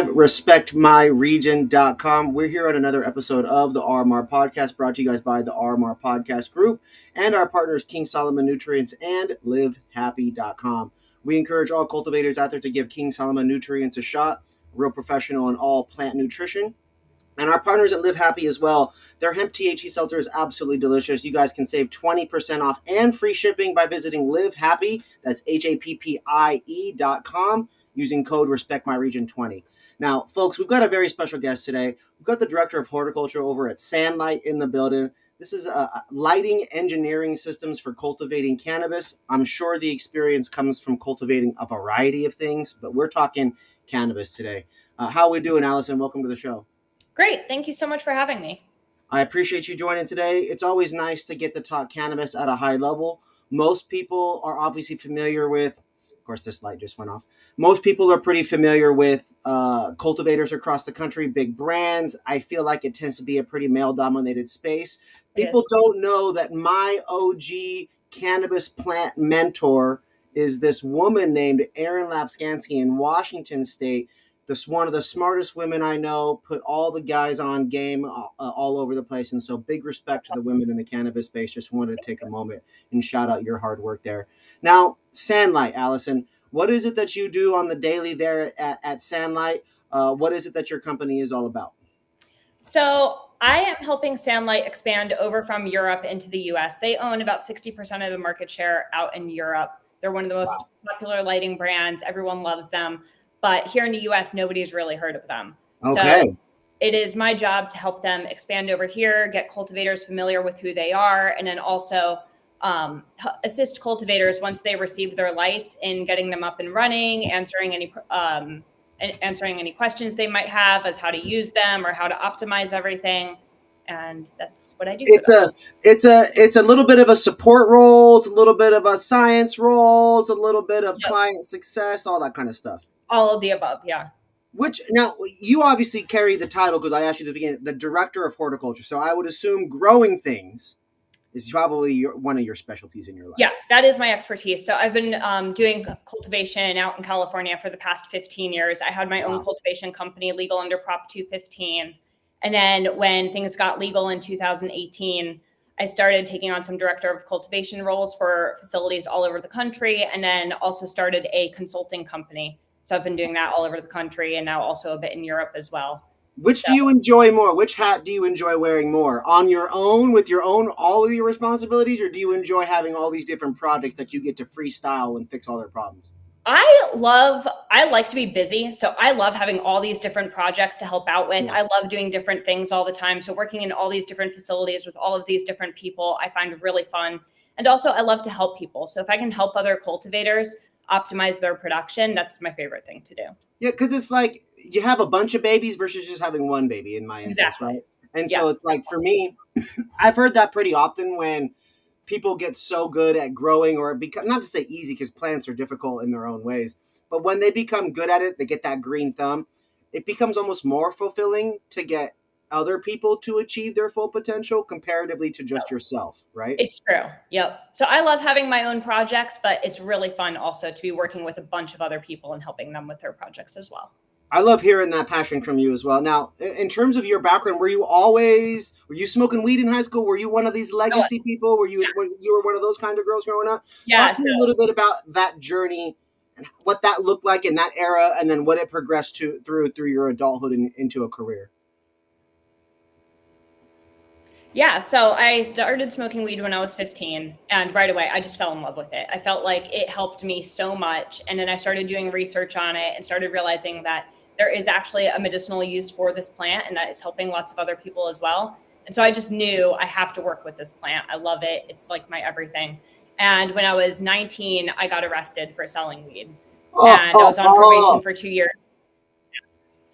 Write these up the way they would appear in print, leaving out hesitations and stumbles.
respectmyregion.com. We're here on another episode of the RMR Podcast, brought to you guys by the RMR Podcast Group and our partners King Solomon Nutrients and livehappy.com. We encourage all cultivators out there to give King Solomon Nutrients a shot, real professional in all plant nutrition. And our partners at Live Happy as well. Their hemp THC seltzer is absolutely delicious. You guys can save 20% off and free shipping by visiting Live Happy. That's HAPPIE.com using code RespectMyRegion20. Now, folks, we've got a very special guest today. We've got the Director of Horticulture over at SANlight in the building. This is lighting engineering systems for cultivating cannabis. I'm sure the experience comes from cultivating a variety of things, but we're talking cannabis today. How are we doing, Allison? Welcome to the show. Great. Thank you so much for having me. I appreciate you joining today. It's always nice to get to talk cannabis at a high level. Most people are obviously familiar with, of course, this light just went off. Most people are pretty familiar with cultivators across the country, big brands. I feel like it tends to be a pretty male-dominated space. People don't know that my OG cannabis plant mentor is this woman named Erin Lapskansky in Washington State. This one of the smartest women I know, put all the guys on game all over the place. And so big respect to the women in the cannabis space. Just wanted to take a moment and shout out your hard work there. Now, SANlight, Allison, what is it that you do on the daily there at SANlight? What is it that your company is all about? So I am helping SANlight expand over from Europe into the U.S. They own about 60% of the market share out in Europe. They're one of the most popular lighting brands. Everyone loves them. But here in the U.S., nobody's really heard of them. Okay. So it is my job to help them expand over here, get cultivators familiar with who they are, and then also assist cultivators once they receive their lights in getting them up and running, answering any questions they might have as how to use them or how to optimize everything. And that's what I do. It's a little bit of a support role. It's a little bit of a science role. It's a little bit of client success, all that kind of stuff. All of the above, yeah. Which, now, you obviously carry the title, because I asked you at the beginning, the Director of Horticulture. So I would assume growing things is probably one of your specialties in your life. Yeah, that is my expertise. So I've been doing cultivation out in California for the past 15 years. I had my own cultivation company, legal under Prop 215. And then when things got legal in 2018, I started taking on some director of cultivation roles for facilities all over the country, and then also started a consulting company. So I've been doing that all over the country and now also a bit in Europe as well. Which do you enjoy more? Which hat do you enjoy wearing more? On your own, with your own, all of your responsibilities? Or do you enjoy having all these different projects that you get to freestyle and fix all their problems? I like to be busy. So I love having all these different projects to help out with. Yeah. I love doing different things all the time. So working in all these different facilities with all of these different people, I find really fun. And also I love to help people. So if I can help other cultivators optimize their production, that's my favorite thing to do. Yeah, because it's like you have a bunch of babies versus just having one baby in my instance, right? And so it's like, for me, I've heard that pretty often when people get so good at growing, or become, not to say easy, because plants are difficult in their own ways, but when they become good at it, they get that green thumb, it becomes almost more fulfilling to get other people to achieve their full potential comparatively to just yourself, right? It's true. Yep. So I love having my own projects, but it's really fun also to be working with a bunch of other people and helping them with their projects as well. I love hearing that passion from you as well. Now, in terms of your background, were you smoking weed in high school? Were you one of these legacy people? Were you one of those kind of girls growing up? Yeah. Talk to me a little bit about that journey and what that looked like in that era, and then what it progressed to through your adulthood and into a career. Yeah, so I started smoking weed when I was 15, and right away I just fell in love with it. I felt like it helped me so much, and then I started doing research on it and started realizing that there is actually a medicinal use for this plant, and that is helping lots of other people as well. And so I just knew I have to work with this plant. I love it. It's like my everything. And when I was 19, I got arrested for selling weed, and I was on probation for 2 years.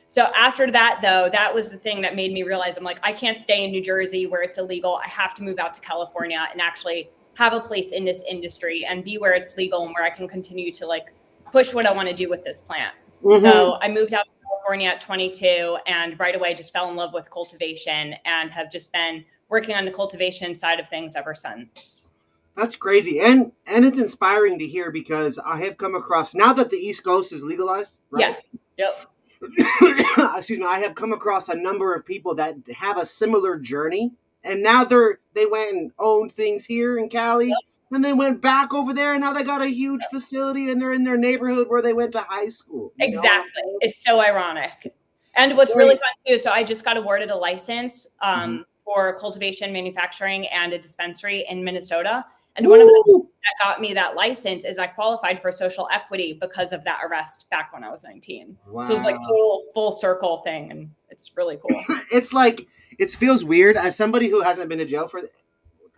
So after that, though, that was the thing that made me realize, I'm like, I can't stay in New Jersey where it's illegal. I have to move out to California and actually have a place in this industry and be where it's legal and where I can continue to like push what I want to do with this plant. Mm-hmm. So I moved out to California at 22 and right away just fell in love with cultivation and have just been working on the cultivation side of things ever since. That's crazy. And it's inspiring to hear, because I have come across, now that the East Coast is legalized, right? Yeah. Yep. excuse me, I have come across a number of people that have a similar journey, and now they went and owned things here in Cali, and they went back over there, and now they got a huge facility, and they're in their neighborhood where they went to high school. You know what I'm Exactly. saying? It's so ironic. And It's what's really very. fun too, so I just got awarded a license Mhm. for cultivation, manufacturing, and a dispensary in Minnesota. And one of the things Woo! that got me that license is I qualified for social equity because of that arrest back when I was 19. So it's like Wow. full circle thing, and it's really cool. It's like it feels weird as somebody who hasn't been to jail for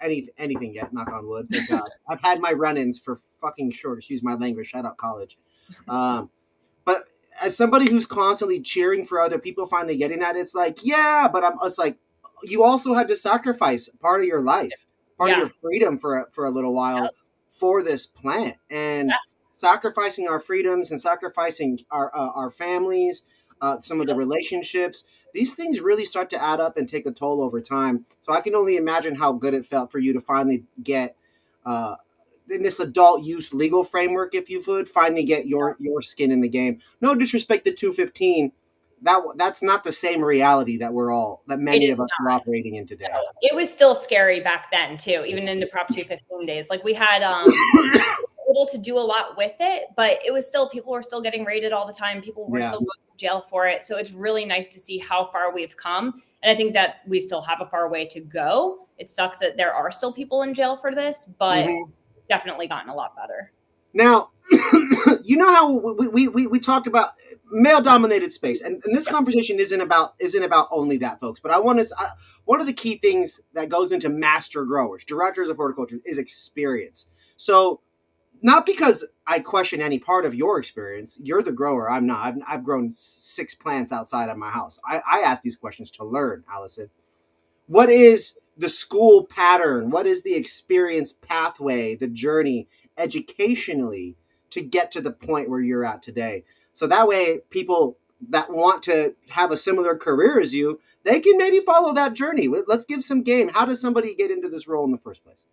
anything yet. Knock on wood. Thank God. I've had my run-ins for fucking sure. Excuse my language. Shout out college. Um, but as somebody who's constantly cheering for other people finally getting that, it's like, yeah, but it's like you also had to sacrifice part of your life, part of your Yeah. freedom for a little while for this plant, and sacrificing our freedoms and sacrificing our families, some of the relationships. These things really start to add up and take a toll over time. So I can only imagine how good it felt for you to finally get uh, in this adult use legal framework, if you would, finally get your skin in the game. No disrespect to 215, that's not the same reality that It many of is us are operating in today. it was still scary back then too, even into Prop 215 days. Like we had able to do a lot with it, but it was still people were still getting raided all the time. People were Yeah. still going to jail for it. So it's really nice to see how far we've come. And I think that we still have a far way to go. It sucks that there are still people in jail for this, but Mhm. definitely gotten a lot better. Now, you know how we talked about male dominated space, and this conversation isn't about only that, folks. But one of the key things that goes into master growers, directors of horticulture, is experience. So not because I question any part of your experience. You're the grower. I'm not. I've grown 6 plants outside of my house. I ask these questions to learn, Allison. What is the school pattern? What is the experience pathway, the journey educationally to get to the point where you're at today? So that way, people that want to have a similar career as you, they can maybe follow that journey. Let's give some game. How does somebody get into this role in the first place?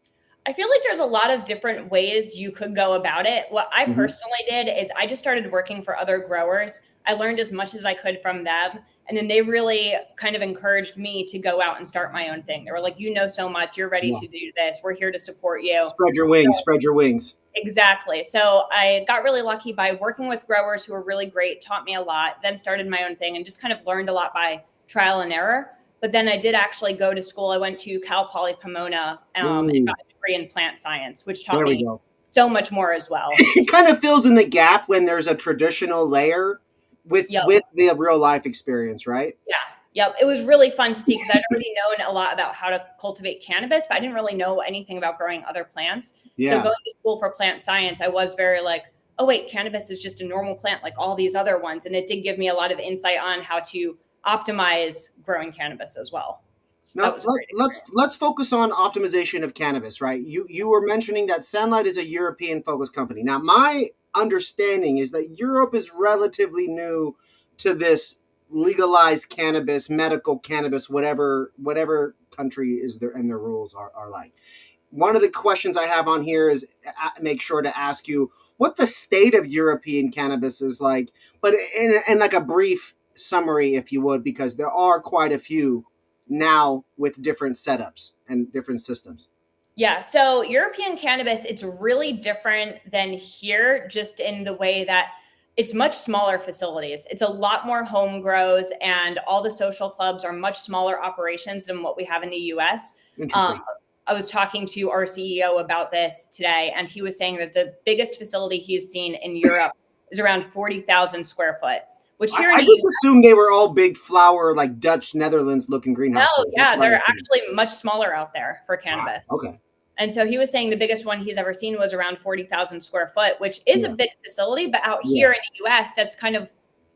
I feel like there's a lot of different ways you could go about it. What I Mm-hmm. personally did is I just started working for other growers. I learned as much as I could from them. And then they really kind of encouraged me to go out and start my own thing. They were like, you know so much, you're ready Yeah. to do this. We're here to support you. Spread your wings. Spread your wings. Exactly. So I got really lucky by working with growers who were really great, taught me a lot, then started my own thing and just kind of learned a lot by trial and error. But then I did actually go to school. I went to Cal Poly Pomona and got a degree in plant science, which taught There we me go. so much more as well. It kind of fills in the gap when there's a traditional layer with Yep. the real life experience, right? Yeah. Yep. It was really fun to see because I'd already known a lot about how to cultivate cannabis, but I didn't really know anything about growing other plants. So Yeah. going to school for plant science, I was very like, oh wait, cannabis is just a normal plant like all these other ones. And it did give me a lot of insight on how to optimize growing cannabis as well. So that Now was a great experience. let's focus on optimization of cannabis, right? You were mentioning that SANlight is a European focused company. Now, my understanding is that Europe is relatively new to this legalized cannabis, medical cannabis, whatever country is there and their rules are like. One of the questions I have on here is make sure to ask you what the state of European cannabis is like, but in like a brief summary, if you would, because there are quite a few now with different setups and different systems. Yeah. So European cannabis, it's really different than here, just in the way that it's much smaller facilities. It's a lot more home grows, and all the social clubs are much smaller operations than what we have in the US. Interesting. I was talking to our CEO about this today, and he was saying that the biggest facility he's seen in Europe is around 40,000 square foot, which here in I the just US, assumed they were all big flower, like Dutch Netherlands looking no, greenhouse. That's yeah, what I they're assumed. actually much smaller out there for Wow. cannabis. Okay. And so he was saying the biggest one he's ever seen was around 40,000 square foot, which is a Yeah. big facility, but out Yeah. here in the US, that's kind of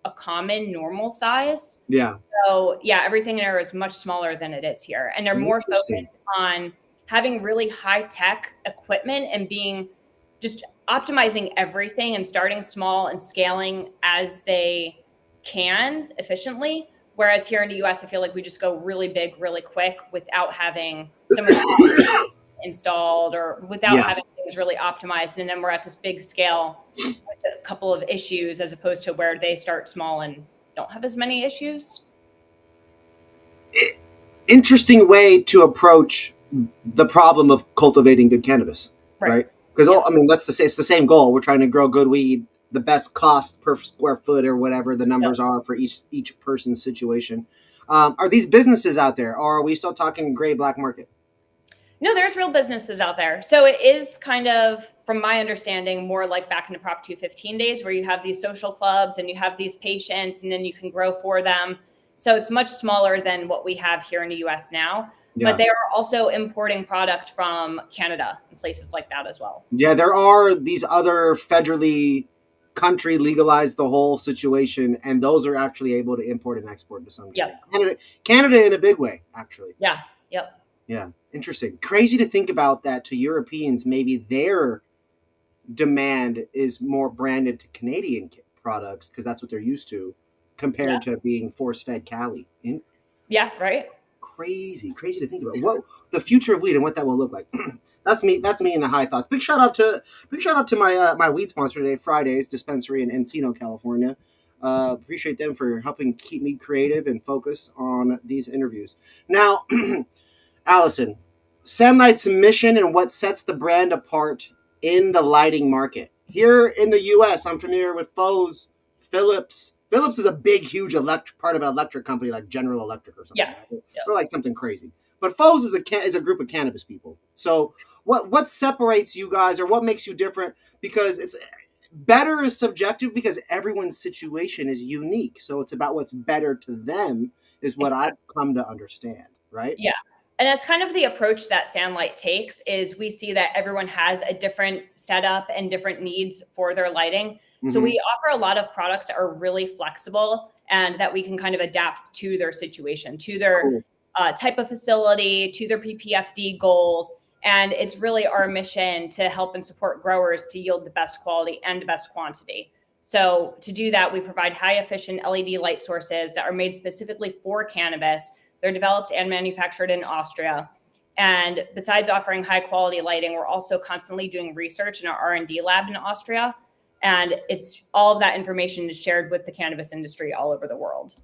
a common normal size. Yeah. So yeah, everything there is much smaller than it is here. And they're more Interesting. focused on having really high tech equipment and being just optimizing everything and starting small and scaling as they can efficiently. Whereas here in the US, I feel like we just go really big, really quick without having some of the installed or without Yeah. having things really optimized. And then we're at this big scale with a couple of issues as opposed to where they start small and don't have as many issues. Interesting way to approach the problem of cultivating good cannabis, Right. right? Because Yep. I mean, it's the same goal. We're trying to grow good weed, the best cost per square foot or whatever the Yep. numbers are for each person's situation. Are these businesses out there, or are we still talking gray black market? No, there's real businesses out there. So it is kind of, from my understanding, more like back in the Prop 215 days where you have these social clubs and you have these patients and then you can grow for them. So it's much smaller than what we have here in the US now. But Yeah, they are also importing product from Canada and places like that as well. yeah. There are these other federally country legalized the whole situation, and those are actually able to import and export to some degree. Yep. Canada in a big way, actually. Yeah. Yep. Yeah, interesting. Crazy to think about that to Europeans. Maybe their demand is more branded to Canadian products because that's what they're used to, Yeah. compared to being force fed Cali. Yeah. Right. Crazy to think about what the future of weed and what that will look like. That's me. That's me in the high thoughts. Big shout out to my my weed sponsor today, Fridays Dispensary in Encino, California. Appreciate them for helping keep me creative and focus on these interviews. Now, Allison, SANlight's mission and what sets the brand apart in the lighting market. Here in the U.S., I'm familiar with Foes, Philips. Philips is a big, huge part of an electric company like General Electric or something. Yeah. Right? Yep. Or like something crazy. But Foes is a group of cannabis people. So what separates you guys, or what makes you different? Because it's better is subjective because everyone's situation is unique. So it's about what's better to them is what Exactly. I've come to understand. Right. Yeah. And that's kind of the approach that SANlight takes is we see that everyone has a different setup and different needs for their lighting. So Mm-hmm. we offer a lot of products that are really flexible and that we can kind of adapt to their situation, to their Cool. type of facility, to their PPFD goals. And it's really our mission to help and support growers to yield the best quality and the best quantity. So to do that, we provide high efficient LED light sources that are made specifically for cannabis. They're developed and manufactured in Austria. And besides offering high quality lighting, we're also constantly doing research in our R&D lab in Austria. And it's all of that information is shared with the cannabis industry all over the world.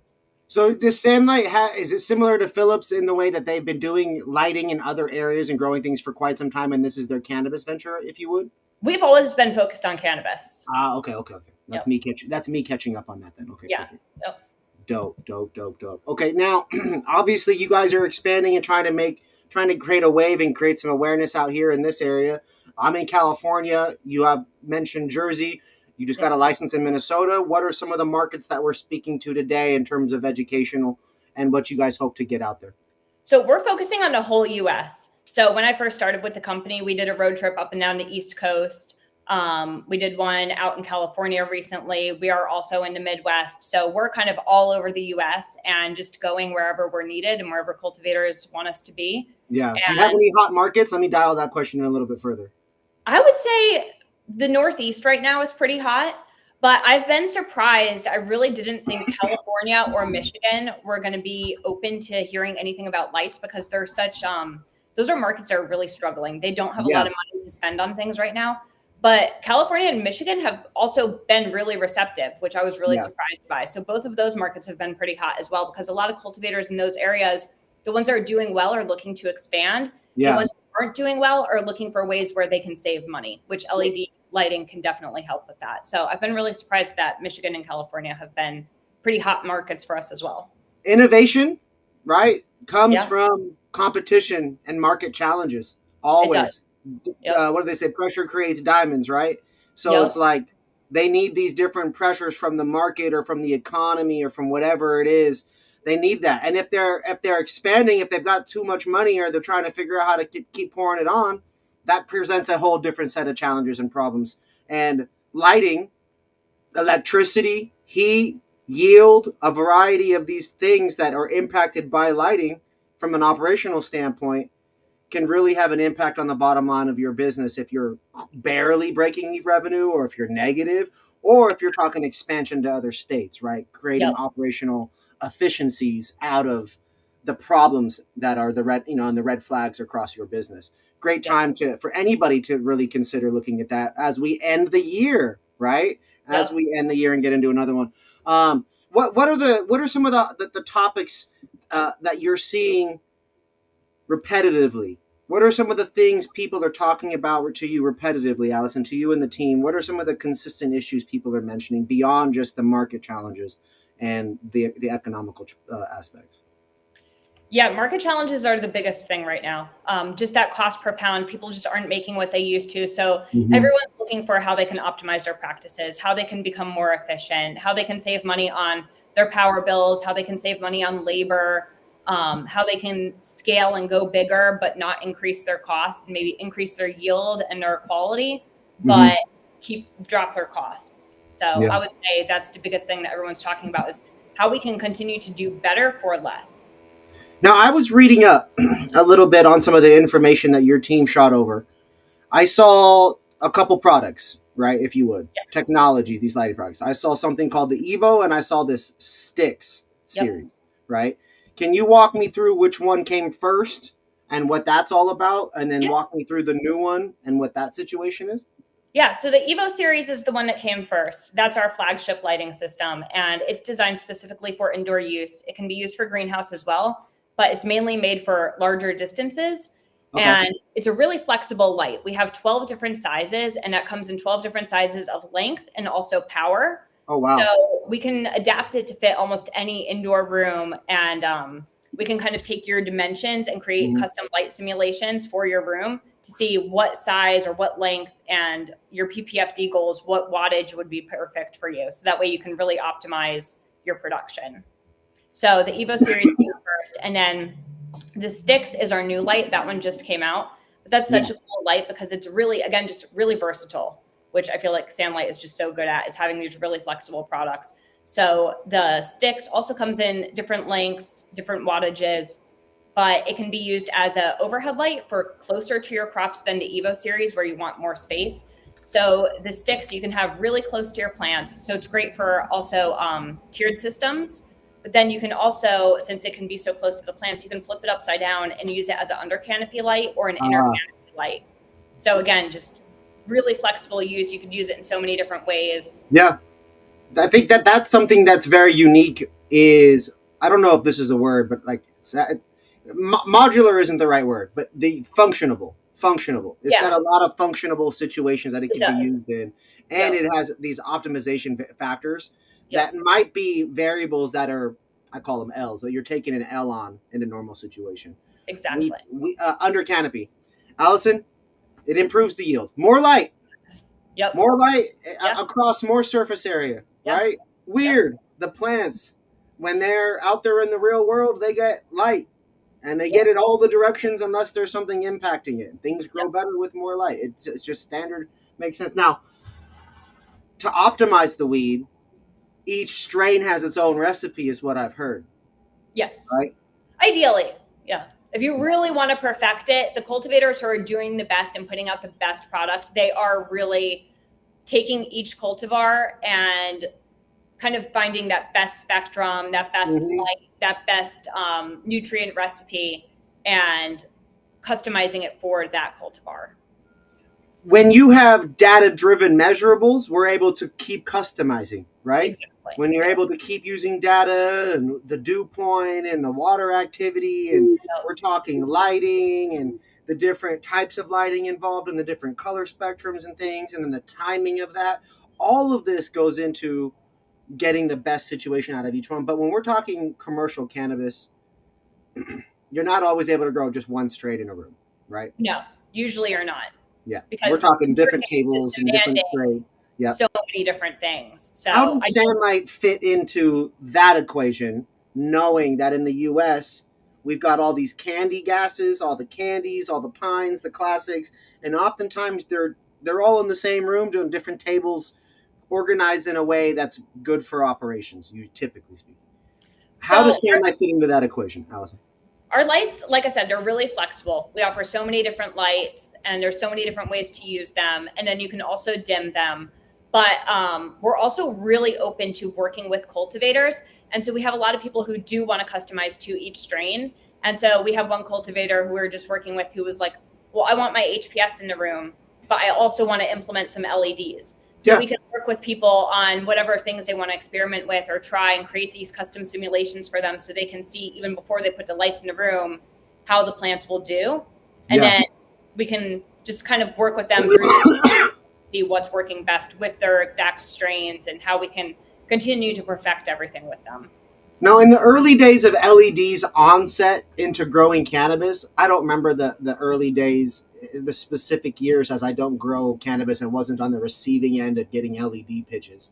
So does SANlight is it similar to Philips in the way that they've been doing lighting in other areas and growing things for quite some time, and this is their cannabis venture, if you would? We've always been focused on cannabis. Okay. Yep. That's me catching up on that then. Okay, Yeah. perfect. Yep. Dope. Okay, now obviously you guys are expanding and trying to create a wave and create some awareness out here in this area. I'm in California. You have mentioned Jersey. You just got a Yep. license in Minnesota. What are some of the markets that we're speaking to today in terms of educational and what you guys hope to get out there? So we're focusing on the whole US. So when I first started with the company, we did a road trip up and down the East Coast. We did one out in California recently. We are also in the Midwest. So we're kind of all over the US and just going wherever we're needed and wherever cultivators want us to be. Yeah. Do you have And any hot markets? Let me dial that question in a little bit further. I would say the Northeast right now is pretty hot, but I've been surprised. I really didn't think California or Michigan were going to be open to hearing anything about lights because they're such those are markets that are really struggling. They don't have a Yeah. lot of money to spend on things right now. But California and Michigan have also been really receptive, which I was really Yeah. surprised by. So both of those markets have been pretty hot as well because a lot of cultivators in those areas, the ones that are doing well are looking to expand. The Yeah. ones who aren't doing well are looking for ways where they can save money, which LED lighting can definitely help with that. So I've been really surprised that Michigan and California have been pretty hot markets for us as well. Innovation, right, comes Yeah, from competition and market challenges. it does. Always. Yep. What do they say? Pressure creates diamonds, right? So it's Yep. like they need these different pressures from the market or from the economy or from whatever it is. They need that, and if they're expanding, if they've got too much money or they're trying to figure out how to keep pouring it on, that presents a whole different set of challenges and problems. And lighting, electricity, heat, yield, a variety of these things that are impacted by lighting from an operational standpoint can really have an impact on the bottom line of your business if you're barely breaking revenue or if you're negative or if you're talking expansion to other states, right? Creating Yep. operational efficiencies out of the problems that are the red, and the red flags across your business. Great Yep. time for anybody to really consider looking at that as we end the year, right? As Yep. we end the year and get into another one. Um, what are some of the topics that you're seeing repetitively? What are some of the things people are talking about to you repetitively, Allison, to you and the team? What are some of the consistent issues people are mentioning beyond just the market challenges and the economical aspects? Yeah, market challenges are the biggest thing right now. Just that cost per pound, people just aren't making what they used to. So Mm-hmm. everyone's looking for how they can optimize their practices, how they can become more efficient, how they can save money on their power bills, how they can save money on labor, how they can scale and go bigger, but not increase their cost and maybe increase their yield and their quality, Mm-hmm. but drop their costs. So Yeah. I would say that's the biggest thing that everyone's talking about is how we can continue to do better for less. Now, I was reading up a little bit on some of the information that your team shot over. I saw a couple products, right? If you would, technology, these lighting products. I saw something called the EVO, and I saw this STIIX Yep. series, right? Can you walk me through which one came first and what that's all about, and then Yeah. walk me through the new one and what that situation is? Yeah. So the EVO series is the one that came first. That's our flagship lighting system, and it's designed specifically for indoor use. It can be used for greenhouse as well, but it's mainly made for larger distances. Okay. And it's a really flexible light. We have 12 different sizes, and that comes in 12 different sizes of length and also power. Oh So wow. we can adapt it to fit almost any indoor room, and we can kind of take your dimensions and create Mm-hmm. custom light simulations for your room to see what size or what length and your PPFD goals, what wattage would be perfect for you. So that way you can really optimize your production. So the EVO series came first, and then the STIIX is our new light. That one just came out. But that's Yeah. such a cool light because it's really, again, just really versatile, which I feel like SANlight is just so good at, is having these really flexible products. So the STIIX also comes in different lengths, different wattages, but it can be used as an overhead light for closer to your crops than the EVO series where you want more space. So the STIIX you can have really close to your plants. So it's great for also tiered systems. But then you can also, since it can be so close to the plants, you can flip it upside down and use it as an under canopy light or an inner Ah, canopy light. So again, just really flexible use. You could use it in so many different ways. yeah. I think that that's something that's very unique. Is I don't know if this is a word, but like modular isn't the right word, but the functionable. It's got Yeah, a lot of functionable situations that it it can be does. used in, and Yep. it has these optimization factors that Yep. might be variables that are, I call them L's, that you're taking an L on in a normal situation. Exactly. We under canopy, Allison, it improves the yield. Yep. More light Yeah. across more surface area, Yeah. right? Yep. Weird. The plants, when they're out there in the real world, they get light and they Yeah. get it all the directions unless there's something impacting it. Things grow Yep. better with more light. It's just standard, makes sense. Now, to optimize the weed, each strain has its own recipe, is what I've heard, Yes. right? Ideally. Yeah. If you really want to perfect it, the cultivators who are doing the best and putting out the best product, they are really taking each cultivar and kind of finding that best spectrum, that best Mm-hmm. light, that best nutrient recipe, and customizing it for that cultivar. When you have data driven measurables, we're able to keep customizing, right? Exactly. When you're Yeah. able to keep using data and the dew point and the water activity, and Yep. we're talking lighting and the different types of lighting involved and the different color spectrums and things, and then the timing of that, all of this goes into getting the best situation out of each one. But when we're talking commercial cannabis, you're not always able to grow just one strain in a room, right? No, usually are not Yeah. We're because the talking different market is tables and different demanding strain. Yeah. so many different things. How So I does do. SANlight fit into that equation, knowing that in the US, we've got all these candy gases, all the candies, all the pines, the classics, and oftentimes they're all in the same room doing different tables, organized in a way that's good for operations, you typically speak. How So does SANlight fit into that equation, Allison? our lights, like I said, they're really flexible. We offer so many different lights and there's so many different ways to use them. And then you can also dim them. But we're also really open to working with cultivators. And so we have a lot of people who do want to customize to each strain. And so we have one cultivator who we were just working with who was like, well, I want my HPS in the room, but I also want to implement some LEDs. So we can work with people on whatever things they want to experiment with or try, and create these custom simulations for them so they can see, even before they put the lights in the room, how the plants will do. And then we can just kind of work with them through see what's working best with their exact strains and how we can continue to perfect everything with them. Now, in the early days of LED's onset into growing cannabis, I don't remember the early days, the specific years, as I don't grow cannabis and wasn't on the receiving end of getting LED pitches.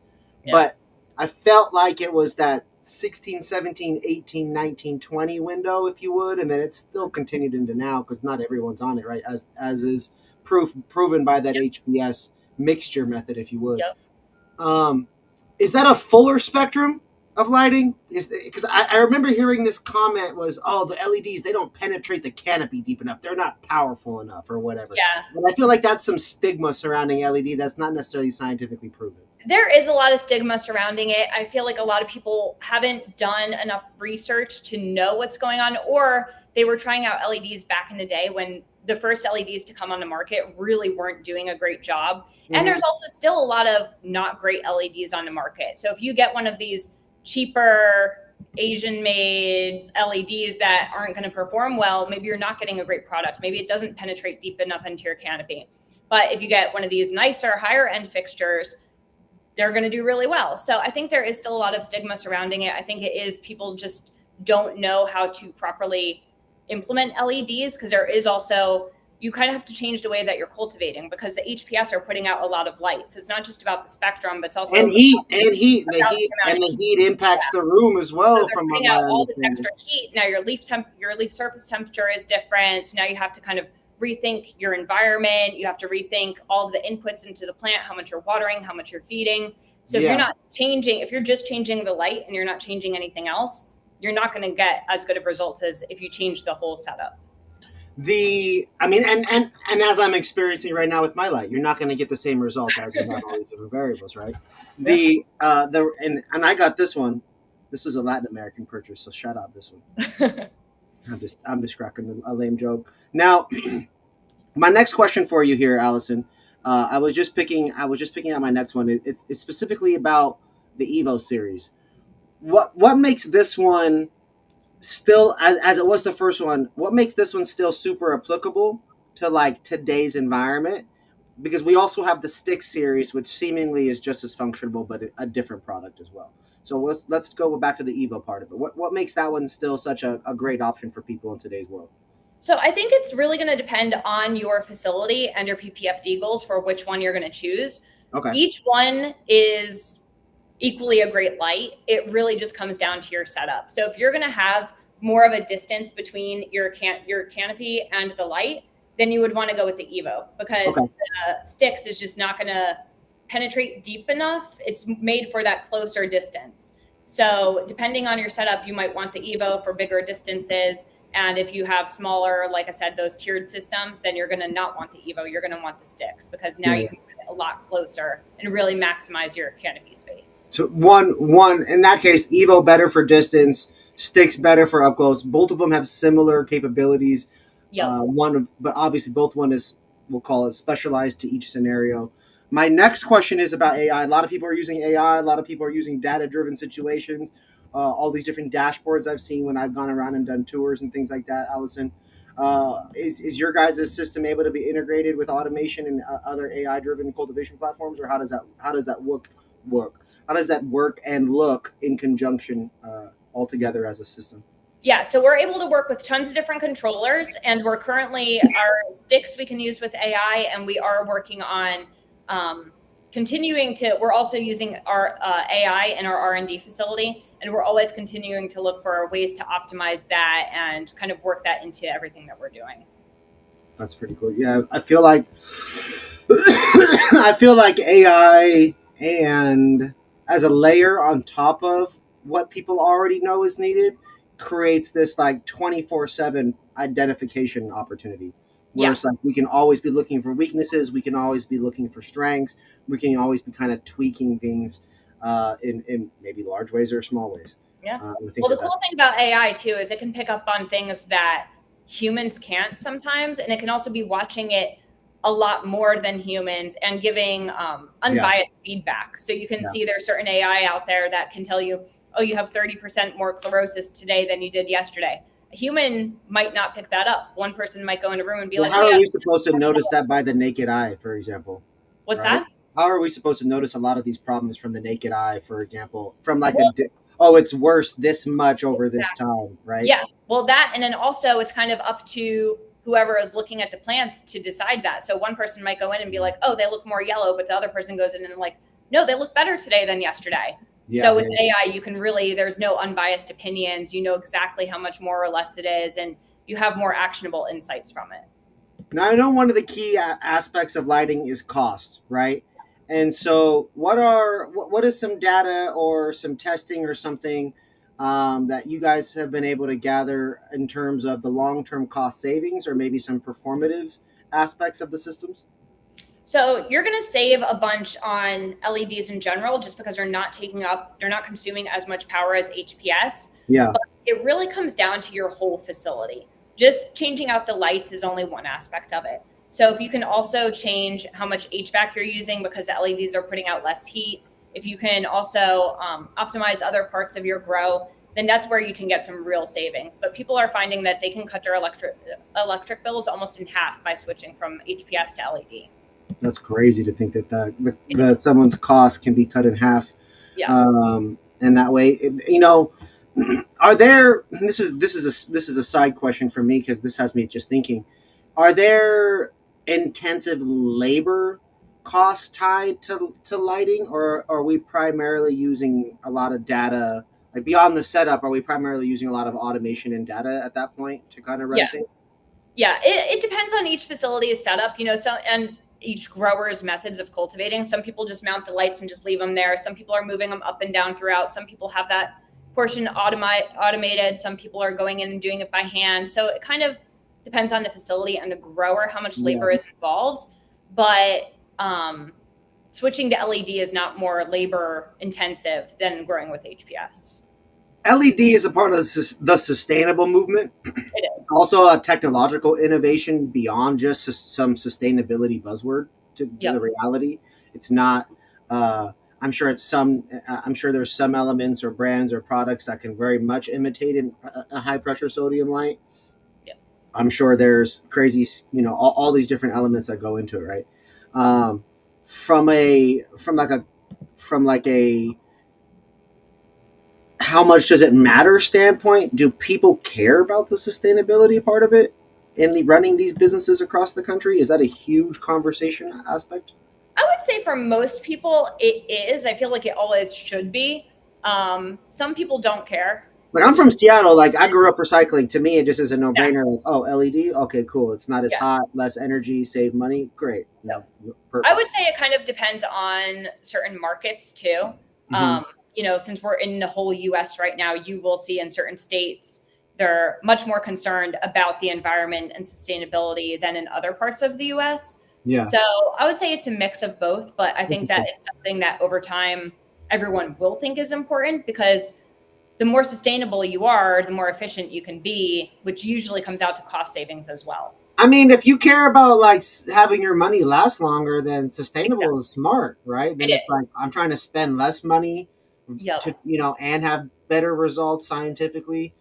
But I felt like it was that 16, 17, 18, 19, 20 window, if you would, and then it's still continued into now because not everyone's on it, right? As is proven by that HBS mixture method, if you would. Is that a fuller spectrum of lighting? Is because I remember hearing this comment was, oh, the LEDs, they don't penetrate the canopy deep enough, they're not powerful enough or whatever. And I feel like that's some stigma surrounding LED that's not necessarily scientifically proven. There is a lot of stigma surrounding it. I feel like a lot of people haven't done enough research to know what's going on, or they were trying out LEDs back in the day when the first LEDs to come on the market really weren't doing a great job. And there's also still a lot of not great LEDs on the market. So if you get one of these cheaper Asian made LEDs that aren't going to perform well, maybe you're not getting a great product. Maybe it doesn't penetrate deep enough into your canopy. But if you get one of these nicer, higher end fixtures, they're going to do really well. So I think there is still a lot of stigma surrounding it. I think it is people just don't know how to properly implement LEDs, because there is also, you kind of have to change the way that you're cultivating, because the HPS are putting out a lot of light. So it's not just about the spectrum, but it's also and heat. The heat impacts the room as well. So from putting out all this extra heat. Now your leaf surface temperature is different. So now you have to kind of rethink your environment. You have to rethink all of the inputs into the plant, how much you're watering, how much you're feeding. So if you're not changing, if you're just changing the light and you're not changing anything else, you're not going to get as good of results as if you change the whole setup. And as I'm experiencing right now with my light, you're not going to get the same results as without all these different variables, right? And I got this one. This is a Latin American purchase, so shout out this one. I'm just cracking a lame joke. Now, my next question for you here, Allison. I was just picking out my next one. It's specifically about the EVO series. What makes this one still, as it was the first one, what makes this one still super applicable to like today's environment? Because we also have the STIIX series, which seemingly is just as functional, but a different product as well. So let's go back to the EVO part of it. What makes that one still such a great option for people in today's world? So I think it's really going to depend on your facility and your PPFD goals for which one you're going to choose. Okay. Each one is equally a great light. It really just comes down to your setup. So if you're going to have more of a distance between your canopy and the light, then you would want to go with the EVO, because the STIIX is just not going to penetrate deep enough. It's made for that closer distance. So depending on your setup, you might want the EVO for bigger distances. And if you have smaller, like I said, those tiered systems, then you're going to not want the EVO. You're going to want the STIIX, because now you can put it a lot closer and really maximize your canopy space. So one in that case, EVO better for distance, STIIX better for up close. Both of them have similar capabilities. But obviously both one is, we'll call it, specialized to each scenario. My next question is about AI. A lot of people are using AI. A lot of people are using data-driven situations. All these different dashboards I've seen when I've gone around and done tours and things like that. Allison, is your guys' system able to be integrated with automation and other AI-driven cultivation platforms, or how does that work? How does that work and look in conjunction all together as a system? Yeah, so we're able to work with tons of different controllers, and we're currently, our STIIX we can use with AI, and we are working on we're also using our AI in our R&D facility, and we're always continuing to look for ways to optimize that and kind of work that into everything that we're doing. That's pretty cool. Yeah, I feel like AI, and as a layer on top of what people already know is needed, creates this like 24/7 identification opportunity. Where it's like we can always be looking for weaknesses, we can always be looking for strengths, we can always be kind of tweaking things in maybe large ways or small ways. Yeah. Well, the cool thing about AI too is it can pick up on things that humans can't sometimes, and it can also be watching it a lot more than humans and giving Yeah. unbiased feedback. So you can Yeah. see there's certain AI out there that can tell you, oh, you have 30% more chlorosis today than you did yesterday. A human might not pick that up. One person might go in a room and be Well, like, oh, how are yeah, we supposed to notice that by the naked eye, for example? what's Right? that? How are we supposed to notice a lot of these problems from the naked eye, for example, from like Well, oh, it's worse this much over this exactly. time, right? Yeah. Well, that, and then also it's kind of up to whoever is looking at the plants to decide that. So one person might go in and be like, oh, they look more yellow, but the other person goes in and like, no, they look better today than yesterday. Yeah, So with yeah. AI, you can really, there's no unbiased opinions. You know exactly how much more or less it is, and you have more actionable insights from it. Now I know one of the key aspects of lighting is cost, right? And so, what is some data or some testing or something that you guys have been able to gather in terms of the long term cost savings or maybe some performative aspects of the systems? So you're going to save a bunch on LEDs in general, just because they're not consuming as much power as HPS. Yeah, But it really comes down to your whole facility. Just changing out the lights is only one aspect of it. So if you can also change how much HVAC you're using, because LEDs are putting out less heat, if you can also optimize other parts of your grow, then that's where you can get some real savings. But people are finding that they can cut their electric bills almost in half by switching from HPS to LED. that's crazy to think that someone's cost can be cut in half, Yeah. and that way, are there? This is a side question for me because this has me just thinking. Are there intensive labor costs tied to lighting, or are we primarily using a lot of data? Like beyond the setup, are we primarily using a lot of automation and data at that point to kind of Yeah. run things? Yeah. It depends on each facility's setup, and each grower's methods of cultivating. Some people just mount the lights and just leave them there. Some people are moving them up and down throughout. Some people have that portion automated. Some people are going in and doing it by hand. So it kind of depends on the facility and the grower, how much Yeah. labor is involved. But switching to LED is not more labor intensive than growing with HPS. LED is a part of the sustainable movement, It is. also a technological innovation beyond just some sustainability buzzword to the Yep. reality. It's not. I'm sure it's some. I'm sure there's some elements or brands or products that can very much imitate a high pressure sodium light. Yep. I'm sure there's crazy, all these different elements that go into it, right? Um, from a from like a how much does it matter standpoint, do people care about the sustainability part of it in the running these businesses across the country? Is that a huge conversation aspect? I would say for most people, it is. I feel like it always should be. Some people don't care, Like I'm which from Seattle, like I grew up recycling. To me, it just is a no yeah, brainer. Like, oh, LED, okay, cool. It's not as yeah. hot, less energy, save money. Great, So I perfect. would say it kind of depends on certain markets too. Hmm. Since we're in the whole US right now, you will see in certain states they're much more concerned about the environment and sustainability than in other parts of the US. Yeah. So I would say it's a mix of both, but I think that it's something that over time everyone will think is important, because the more sustainable you are, the more efficient you can be, which usually comes out to cost savings as well. I mean, if you care about like having your money last longer, then sustainable Exactly. is smart, right? It Then it's like is. I'm trying to spend less money Yep. to and have better results scientifically,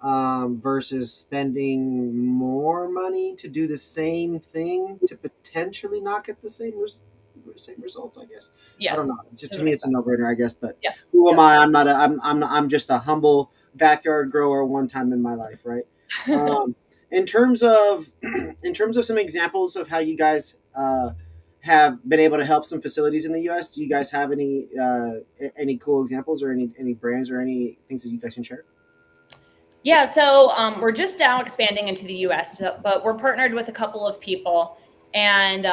versus spending more money to do the same thing to potentially not get the same results. I guess I Yeah. don't know. To Doesn't me, make it's a sense. no brainer. I guess, but Yeah. who am Yep. I? I'm not a. I'm just a humble backyard grower one time in my life, right? Um, in terms of some examples of how you guys have been able to help some facilities in the U.S., do you guys have any cool examples or any brands or any things that you guys can share? Yeah, so we're just now expanding into the US, but we're partnered with a couple of people. And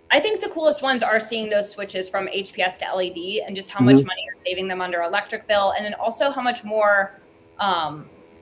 I think the coolest ones are seeing those switches from HPS to LED and just how much Hmm. money you're saving them under electric bill. And then also how much more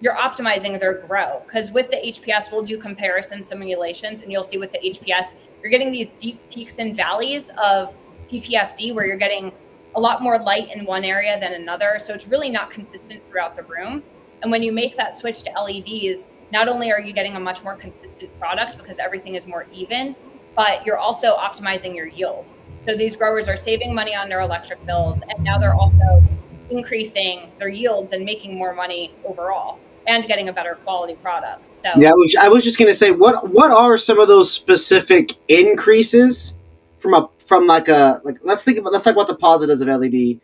you're optimizing their grow. Because with the HPS, we'll do comparison simulations, and you'll see with the HPS, you're getting these deep peaks and valleys of PPFD where you're getting a lot more light in one area than another. So it's really not consistent throughout the room. And when you make that switch to LEDs, not only are you getting a much more consistent product because everything is more even, but you're also optimizing your yield. So these growers are saving money on their electric bills, and now they're also increasing their yields and making more money overall and getting a better quality product. So Yeah, I was just gonna say, what are some of those specific increases from like a like let's talk about the positives of LED.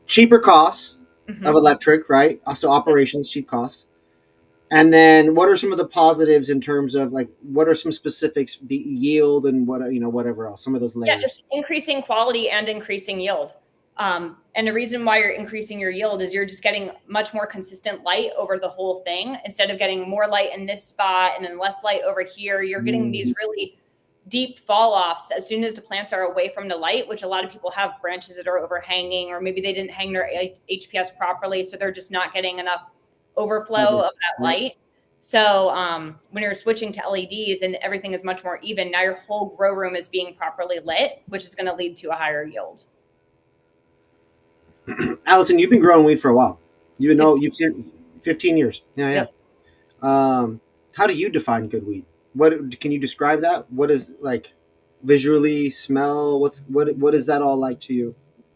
Cheaper costs of mhm. electric, right? So operations, cheap costs. And then what are some of the positives in terms of like what are some specifics, be yield and whatever else, some of those Yeah, layers. just increasing quality and increasing yield. And the reason why you're increasing your yield is you're just getting much more consistent light over the whole thing. Instead of getting more light in this spot and then less light over here, you're getting Mhm. these really deep fall offs as soon as the plants are away from the light, which a lot of people have branches that are overhanging, or maybe they didn't hang their HPS properly. So they're just not getting enough overflow Covered. of that Yep. light. So when you're switching to LEDs and everything is much more even, now your whole grow room is being properly lit, which is going to lead to a higher yield. Allison, you've been growing weed for a while. You've 15. seen 15 years. Yeah, Yep. yeah. How do you define good weed? What can you describe that? What is like visually, smell? What is that all like to you?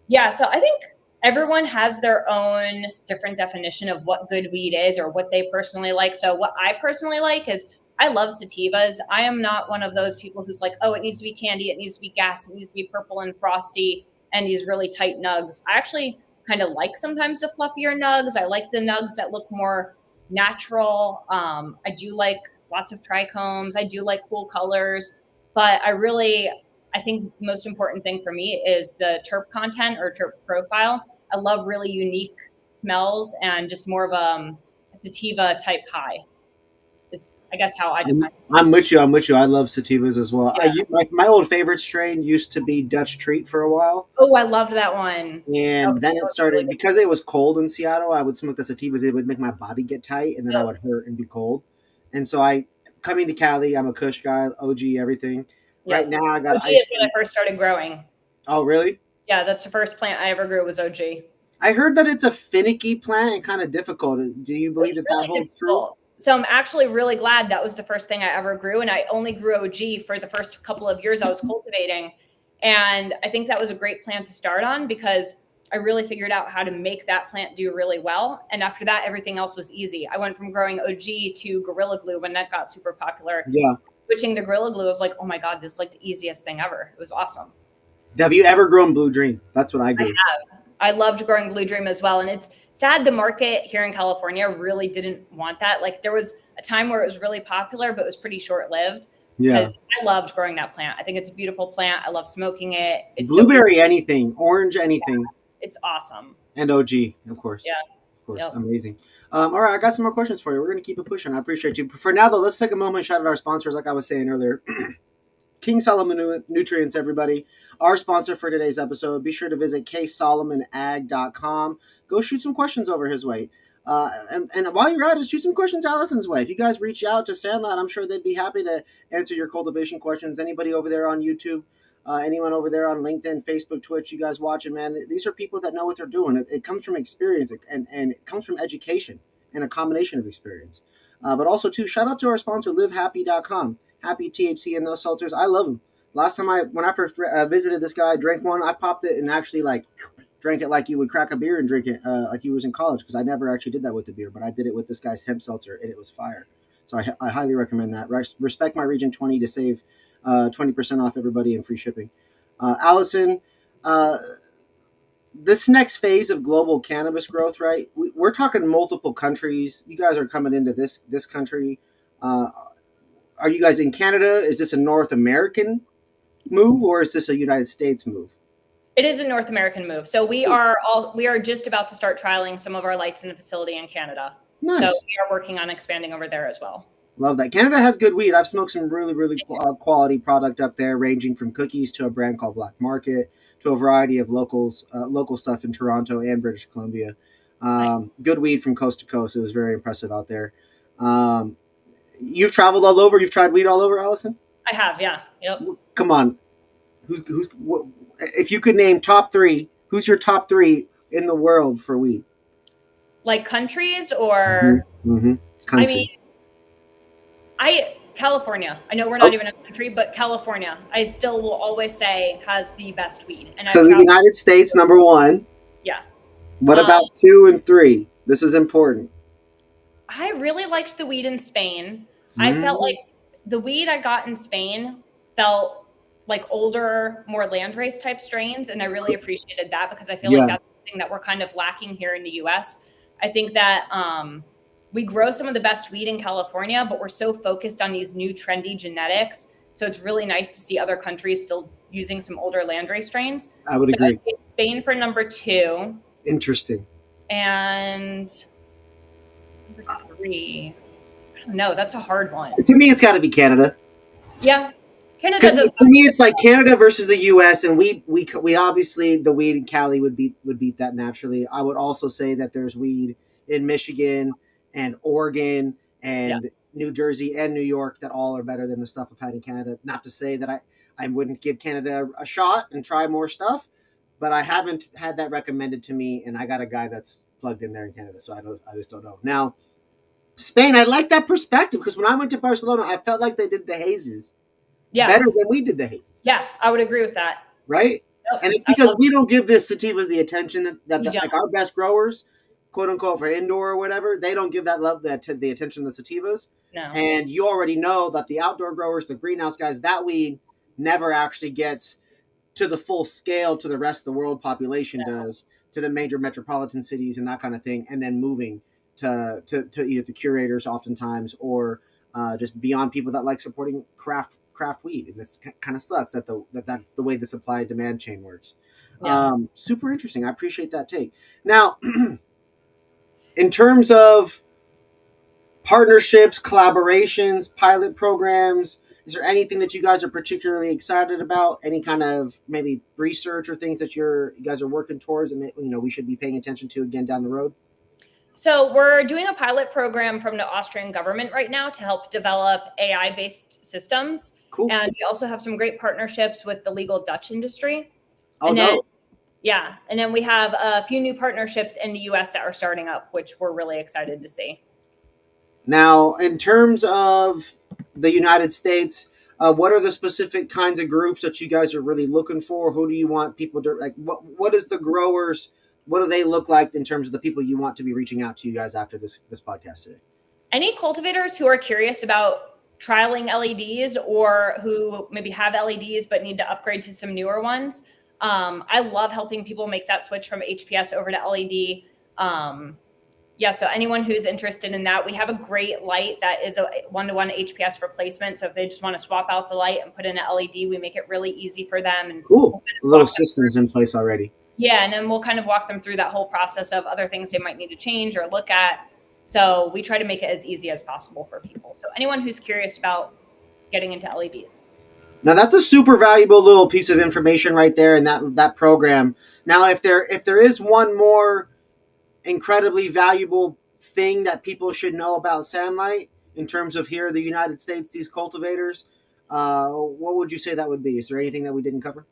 Yeah, so I think everyone has their own different definition of what good weed is or what they personally like. So what I personally like is I love sativas. I am not one of those people who's like, oh, it needs to be candy, it needs to be gas, it needs to be purple and frosty and these really tight nugs. I actually kind of like sometimes the fluffier nugs. I like the nugs that look more natural. I do like lots of trichomes. I do like cool colors, but I think the most important thing for me is the terp content or terp profile. I love really unique smells and just more of a sativa type high. Is I guess how I define it. I'm with you. I'm with you. I love sativas as well. Yeah. My old favorite strain used to be Dutch Treat for a while, Oh, I loved that one. and then That it was really started good. because it was cold in Seattle. I would smoke the sativas. It would make my body get tight, and then I Yep. would hurt and be cold. And so I coming to Cali. I'm a Kush guy, OG everything. Right Yep. now I got OG is ice. when I first started growing. Oh, really? Yeah, that's the first plant I ever grew was OG. I heard that it's a finicky plant and kind of difficult. Do you believe It's that really holds true? difficult. So I'm actually really glad that was the first thing I ever grew, and I only grew OG for the first couple of years I was cultivating. And I think that was a great plant to start on because I really figured out how to make that plant do really well. And after that, everything else was easy. I went from growing OG to Gorilla Glue when that got super popular. Yeah. Switching to Gorilla Glue, I was like, oh my God, this is like the easiest thing ever. It was awesome. Have you ever grown Blue Dream? That's what I I grew. have. I loved growing Blue Dream as well. And it's sad the market here in California really didn't want that. Like there was a time where it was really popular, but it was pretty short lived Yeah. because I loved growing that plant. I think it's a beautiful plant. I love smoking it. It's so easy. Blueberry anything, orange anything, It's awesome. and OG, of course. Yeah. Of course. Yep. Amazing. All right, I got some more questions for you. We're going to keep it pushing. I appreciate you. For now, though, let's take a moment and shout out our sponsors, like I was saying earlier. King Solomon Nutrients, everybody. Our sponsor for today's episode. Be sure to visit ksolomonag.com. Go shoot some questions over his way. And while you're at it, shoot some questions Allison's way. If you guys reach out to SANlight, I'm sure they'd be happy to answer your cultivation questions. Anybody over there on YouTube, anyone over there on LinkedIn, Facebook, Twitch, you guys watching, man, these are people that know what they're doing. It comes from experience and it comes from education and a combination of experience. But also, too, shout out to our sponsor, livehappy.com. Happy THC and those seltzers. I love them. Last time when I first visited this guy, drank one, I popped it and actually like drank it like you would crack a beer and drink it like you was in college because I never actually did that with the beer, but I did it with this guy's hemp seltzer and it was fire. So I highly recommend that. Respect my region 20 to save 20% off everybody and free shipping. Allison, uh, this next phase of global cannabis growth, right? We're talking multiple countries. You guys are coming into this country. Uh, are you guys in Canada? Is this a North American move or is this a United States move? It is a North American move. So we are just about to start trialing some of our lights in the facility in Canada. So Nice. we are working on expanding over there as well. Love that. Canada has good weed. I've smoked some really quality product up there, ranging from cookies to a brand called Black Market to a variety of local stuff in Toronto and British Columbia. Nice. Good weed from coast to coast. It was very impressive out there. Um, you've traveled all over. You've tried weed all over, Allison. I have, yeah. Yep. Come on. If you could name top three, who's your top three in the world for weed? Like countries or Mm-hmm. I mean, Country. California. I know we're Oh, not even a country, but California, I still will always say has the best weed. And so I've the traveled. United States, number one. Yeah. What Um, about 2 and 3? This is important. I really liked the weed in Spain. I felt like Mm, the weed I got in Spain felt like older, more landrace type strains, and I really appreciated that because I feel like yeah, that's something that we're kind of lacking here in the U.S. I think that we grow some of the best weed in California, but we're so focused on these new trendy genetics. So it's really nice to see other countries still using some older landrace strains. I would So I'd agree. say Spain for number two, Interesting. and number three. No, that's a hard one. To me, it's got to be Canada. Yeah. Canada Because does for have me, good it's like stuff. Canada versus the U.S. and we obviously the weed in Cali would beat that naturally. I would also say that there's weed in Michigan and Oregon Yeah. and New Jersey and New York that all are better than the stuff I've had in Canada. Not to say that I wouldn't give Canada a shot and try more stuff, but I haven't had that recommended to me, and I got a guy that's plugged in there in Canada, so I just don't know. Now Spain, I like that perspective because when I went to Barcelona, I felt like they did the hazes Yeah. better than we did the hazes, Yeah. I would agree with that. right? Yep. And it's I because love we don't give the sativas the attention you don't. like our best growers, quote unquote, for indoor or whatever, they don't give that love the attention to the sativas. No. And you already know that the outdoor growers, the greenhouse guys, that weed never actually gets to the full scale to the rest of the world population No. does, to the major metropolitan cities and that kind of thing, and then moving to either the curators oftentimes or just beyond people that like supporting craft weed. And this kind of sucks that's the way the supply demand chain works. Yeah. Super interesting. I appreciate that take. Now, in terms of partnerships, collaborations, pilot programs, is there anything that you guys are particularly excited about? Any kind of maybe research or things that you guys are working towards and we should be paying attention to again down the road? So we're doing a pilot program from the Austrian government right now to help develop AI-based systems. Cool. And we also have some great partnerships with the legal Dutch industry. Oh And then, no. yeah, and then we have a few new partnerships in the US that are starting up, which we're really excited to see. Now, in terms of the United States, what are the specific kinds of groups that you guys are really looking for? Who do you want people to like? What is the growers? What do they look like in terms of the people you want to be reaching out to you guys after this podcast today? Any cultivators who are curious about trialing LEDs or who maybe have LEDs but need to upgrade to some newer ones. I love helping people make that switch from HPS over to LED. Yeah, so anyone who's interested in that, we have a great light that is a one-to-one HPS replacement. So if they just want to swap out the light and put in an LED, we make it really easy for them. And Cool. we'll kind A of little walk them through. systems in place already. Yeah, and then we'll kind of walk them through that whole process of other things they might need to change or look at. So we try to make it as easy as possible for people. So anyone who's curious about getting into LEDs. Now that's a super valuable little piece of information right there in that program. Now, if there is one more incredibly valuable thing that people should know about SANlight in terms of here in the United States, these cultivators, what would you say that would be? Is there anything that we didn't cover?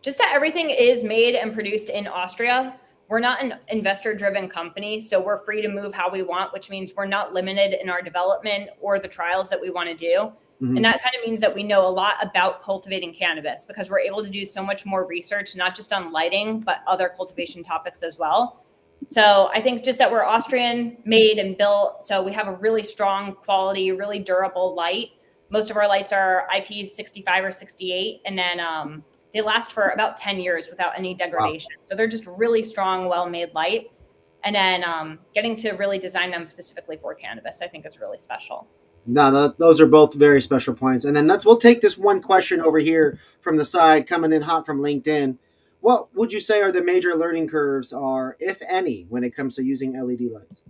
Just that everything is made and produced in Austria. We're not an investor-driven company, so we're free to move how we want, which means we're not limited in our development or the trials that we want to do. Mm-hmm. And that kind of means that we know a lot about cultivating cannabis because we're able to do so much more research, not just on lighting, but other cultivation topics as well. So I think just that we're Austrian made and built. So we have a really strong quality, really durable light. Most of our lights are IP 65 or 68. And then they last for about 10 years without any degradation. Wow. So they're just really strong, well-made lights. And then getting to really design them specifically for cannabis, I think is really special. No, those are both very special points. And then we'll take this one question over here from the side, coming in hot from LinkedIn. What would you say are the major learning curves are, if any, when it comes to using LED lights?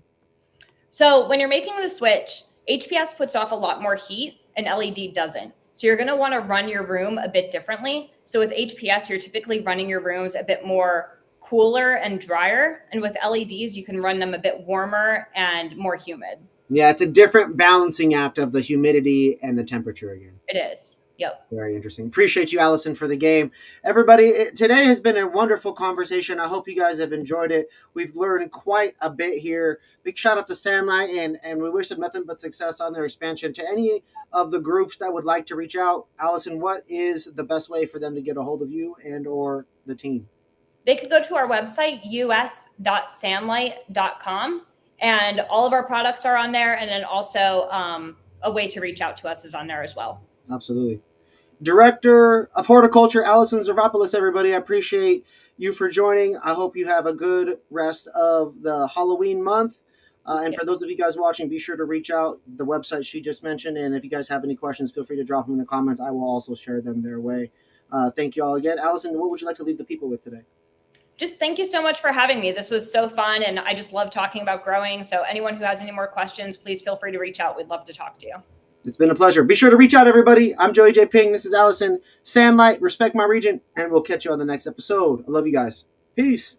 So when you're making the switch, HPS puts off a lot more heat and LED doesn't. So you're going to want to run your room a bit differently. So with HPS, you're typically running your rooms a bit more cooler and drier. And with LEDs, you can run them a bit warmer and more humid. Yeah, it's a different balancing act of the humidity and the temperature again. It is. Yep. Very interesting. Appreciate you, Allison, for the game. Everybody, today has been a wonderful conversation. I hope you guys have enjoyed it. We've learned quite a bit here. Big shout out to SANlight, and we wish them nothing but success on their expansion. To any of the groups that would like to reach out, Allison, what is the best way for them to get a hold of you and or the team? They could go to our website, us.sanlight.com, and all of our products are on there. And then also a way to reach out to us is on there as well. Absolutely. Director of Horticulture, Allison Zervopoulos, everybody. I appreciate you for joining. I hope you have a good rest of the Halloween month. And for those of you guys watching, be sure to reach out the website she just mentioned. And if you guys have any questions, feel free to drop them in the comments. I will also share them their way. Thank you all again. Allison, what would you like to leave the people with today? Just thank you so much for having me. This was so fun, and I just love talking about growing. So anyone who has any more questions, please feel free to reach out. We'd love to talk to you. It's been a pleasure. Be sure to reach out, everybody. I'm Joey J. Ping. This is Allison. SANlight, respect my region, and we'll catch you on the next episode. I love you guys. Peace.